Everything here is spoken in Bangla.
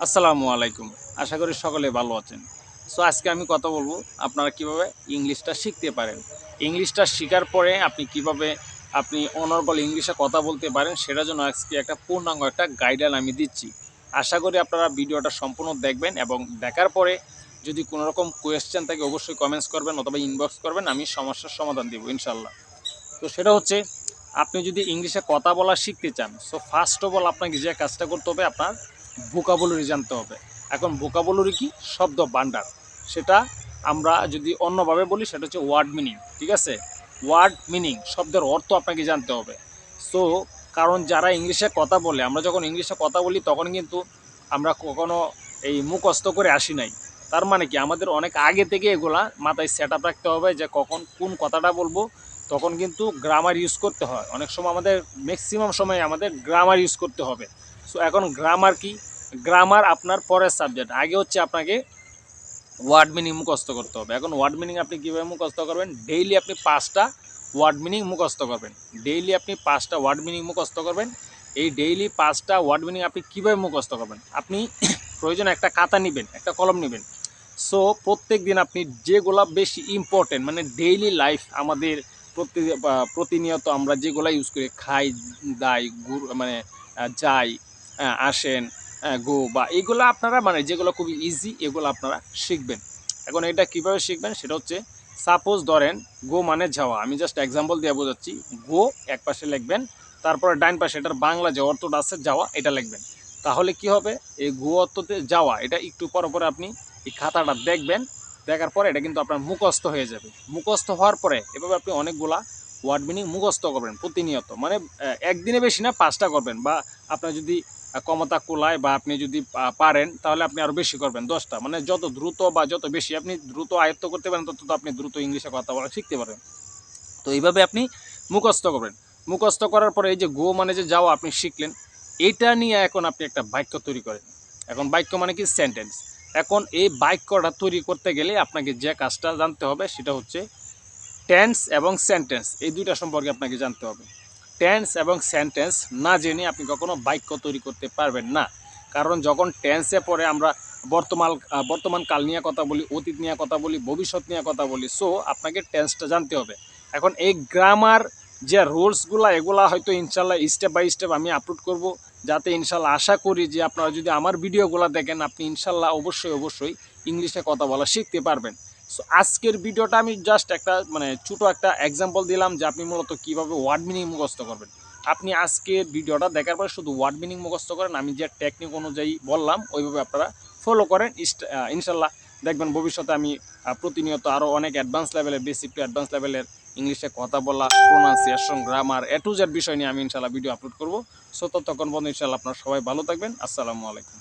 আসসালামু আলাইকুম। আশা করি সকলে ভালো আছেন। সো আজকে আমি কথা বলবো আপনারা কিভাবে ইংলিশটা শিখতে পারেন। ইংলিশটা শিখার পরে আপনি কিভাবে অনর্গল ইংলিশে কথা বলতে পারেন সেটার জন্য আজকে একটা পূর্ণাঙ্গ একটা গাইডলাইন আমি দিচ্ছি। আশা করি আপনারা ভিডিওটা সম্পূর্ণ দেখবেন এবং দেখার পরে যদি কোনো রকম কোয়েশ্চেন থাকে অবশ্যই কমেন্টস করবেন অথবা ইনবক্স করবেন, আমি সমস্যার সমাধান দেব ইনশাল্লাহ। তো সেটা হচ্ছে আপনি যদি ইংলিশে কথা বলা শিখতে চান, সো ফার্স্ট অফ অল আপনাকে যে কাজটা করতে হবে আপনার ভোকাবুলারি জানতে হবে। এখন ভোকাবুলারি কি? শব্দ ভান্ডার। সেটা আমরা যদি অন্যভাবে বলি সেটা হচ্ছে ওয়ার্ড মিনিং। ঠিক আছে, ওয়ার্ড মিনিং শব্দের অর্থ আপনাকে জানতে হবে। সো কারণ যারা ইংলিশে কথা বলে, আমরা যখন ইংলিশে কথা বলি তখন কিন্তু আমরা কখনো এই মুখস্থ করে আসি নাই। তার মানে কি আমাদের অনেক আগে থেকে এগুলা মাথায় সেট আপ রাখতে হবে যে কখন কোন কথাটা বলবো। তখন কিন্তু গ্রামার ইউজ করতে হয়, অনেক সময় আমাদের ম্যাক্সিমাম সময় আমাদের গ্রামার ইউজ করতে হবে। সো এখন গ্রামার কি? গ্রামার আপনার পরের সাবজেক্ট, আগে হচ্ছে আপনাকে ওয়ার্ড মিনিং মুখস্থ করতে হবে। এখন ওয়ার্ড মিনিং আপনি কীভাবে মুখস্থ করবেন? ডেইলি আপনি 5টা ওয়ার্ড মিনিং মুখস্থ করবেন। ডেইলি আপনি 5টা ওয়ার্ড মিনিং মুখস্থ করবেন। এই ডেইলি 5টা ওয়ার্ড মিনিং আপনি কীভাবে মুখস্থ করবেন? আপনি প্রয়োজনে একটা খাতা নেবেন, একটা কলম নেবেন। সো প্রত্যেক দিন আপনি যেগুলা বেশি ইম্পর্টেন্ট, মানে ডেইলি লাইফ আমাদের প্রতিনিয়ত আমরা যেগুলা ইউজ করি, খাই, দাই, মানে যাই, আসেন, গো, বা এগুলো আপনারা মানে যেগুলো খুবই ইজি এগুলো আপনারা শিখবেন। এখন এটা কিভাবে শিখবেন সেটা হচ্ছে, সাপোজ ধরেন গো মানে যাওয়া, আমি জাস্ট এক্সাম্পল দিয়ে বোঝাচ্ছি। গো এক পাশে লিখবেন, তারপরে ডাইন পাশে এটার বাংলা যে অর্থটা আছে যাওয়া এটা লিখবেন। তাহলে কি হবে? এই গো অর্থতে যাওয়া এটা একটু পর পরে আপনি এই খাতাটা দেখবেন, দেখার পরে এটা কিন্তু আপনার মুখস্থ হয়ে যাবে। মুখস্থ হওয়ার পরে এভাবে আপনি অনেকগুলা ওয়ার্ড মিনিং মুখস্থ করবেন প্রতিনিয়ত, মানে একদিনে বেশি না 5টা করবেন, বা আপনার যদি ক্ষমতা কোলায় বা আপনি যদি পারেন তাহলে আপনি আরও বেশি করবেন 10টা। মানে যত দ্রুত বা যত বেশি আপনি দ্রুত আয়ত্ত করতে পারেন তত আপনি দ্রুত ইংলিশে কথা বলা শিখতে পারেন। তো এইভাবে আপনি মুখস্থ করবেন। মুখস্থ করার পরে এই যে গো মানে যে যাওয়া আপনি শিখলেন, এইটা নিয়ে এখন আপনি একটা বাক্য তৈরি করেন। এখন বাক্য মানে কি? সেন্টেন্স। এখন এই বাক্যটা তৈরি করতে গেলে আপনাকে যে কাজটা জানতে হবে সেটা হচ্ছে টেন্স এবং সেন্টেন্স, এই দুইটা সম্পর্কে আপনাকে জানতে হবে। টেন্স এবং সেন্টেন্স না জেনে আপনি কখনো বাক্য তৈরি করতে পারবেন না। কারণ যখন টেন্সে পরে আমরা বর্তমান কাল নিয়ে কথা বলি, অতীত নিয়ে কথা বলি, ভবিষ্যৎ নিয়ে কথা বলি। সো আপনাকে টেন্সটা জানতে হবে। এখন এই গ্রামার যে রুলসগুলো এগুলা হয়তো ইনশাল্লাহ স্টেপ বাই স্টেপ আমি আপলোড করব, যাতে ইনশাল্লাহ আশা করি যে আপনারা যদি আমার ভিডিওগুলো দেখেন আপনি ইনশাল্লাহ অবশ্যই ইংলিশে কথা বলা শিখতে পারবেন। সো আজকের ভিডিওটা আমি জাস্ট একটা মানে ছোটো একটা এক্সাম্পল দিলাম যে আপনি মূলত কীভাবে ওয়ার্ড মিনিং মুখস্থ করবেন। আপনি আজকের ভিডিওটা দেখার পর শুধু ওয়ার্ড মিনিং মুখস্থ করেন, আমি যে টেকনিক অনুযায়ী বললাম ওইভাবে আপনারা ফলো করেন। ইনশাল্লাহ দেখবেন ভবিষ্যতে আমি প্রতিনিয়ত আরও অনেক অ্যাডভান্স লেভেলের, বেসিক টু অ্যাডভান্স লেভেলের ইংলিশে কথা বলা, pronunciation, grammar, A to Z বিষয় নিয়ে আমি ইনশাল্লাহ ভিডিও আপলোড করবো। সো ততক্ষণ পর্যন্ত ইনশাল্লাহ আপনারা সবাই ভালো থাকবেন। আসসালামু আলাইকুম।